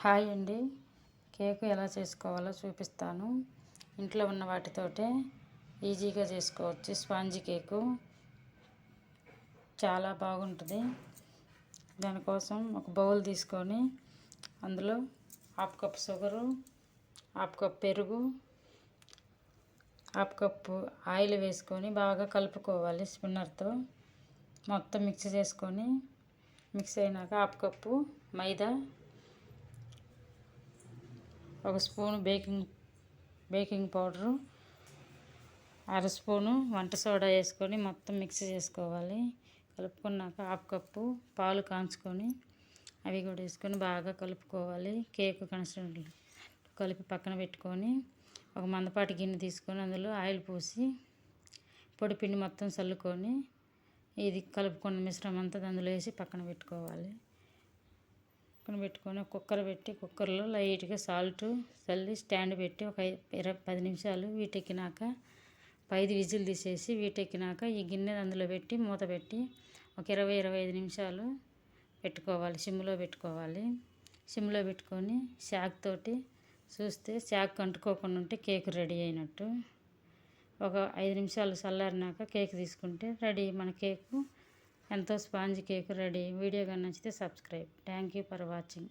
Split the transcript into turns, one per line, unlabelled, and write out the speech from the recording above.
Hi అండి. Cake ఎలా చేసుకోవాలో చూపిస్తాను. ఇంట్లో ఉన్న వాటితోటే ఈజీగా చేసుకోవచ్చు. స్పాంజీ కేకు చాలా బాగుంటుంది. దానికోసం ఒక బౌల్ తీసుకొని అందులో half cup sugar, half cup పెరుగు, హాఫ్ కప్పు ఆయిల్ వేసుకొని బాగా కలుపుకోవాలి. స్పిన్నర్తో మొత్తం మిక్స్ చేసుకొని మిక్స్ అయినాక హాఫ్ కప్పు మైదా, ఒక స్పూను బేకింగ్ పౌడరు, అర స్పూను వంట సోడా వేసుకొని మొత్తం మిక్స్ చేసుకోవాలి. కలుపుకున్నాక హాఫ్ కప్పు పాలు కాంచుకొని అవి కూడా వేసుకొని బాగా కలుపుకోవాలి. కేక్ కన్సిస్టెన్సీ కలిపి పక్కన పెట్టుకొని ఒక మందపాటి గిన్నె తీసుకొని అందులో ఆయిల్ పోసి పొడి పిండి మొత్తం చల్లుకొని ఇది కలుపుకున్న మిశ్రమం అంతా అందులో వేసి పక్కన పెట్టుకోవాలి. పక్కన పెట్టుకొని కుక్కర్ పెట్టి కుక్కర్లో లైట్గా సాల్ట్ చల్లి స్టాండ్ పెట్టి ఒక 10 నిమిషాలు వీటెక్కినాక 5 విజిల్ తీసేసి వీటెక్కినాక ఈ గిన్నె అందులో పెట్టి మూత పెట్టి ఒక 20-25 నిమిషాలు పెట్టుకోవాలి. సిమ్లో పెట్టుకోవాలి. సిమ్లో పెట్టుకొని చాక్ తోటి చూస్తే చాక్ అంటుకోకుండా ఉంటే కేక్ రెడీ అయినట్టు. ఒక 5 నిమిషాలు చల్లారినాక కేక్ తీసుకుంటే రెడీ. మన కేకు ఎంతో స్పాంజీ కేక్ రెడీ. వీడియో కానీ నచ్చితే subscribe. Thank you for watching.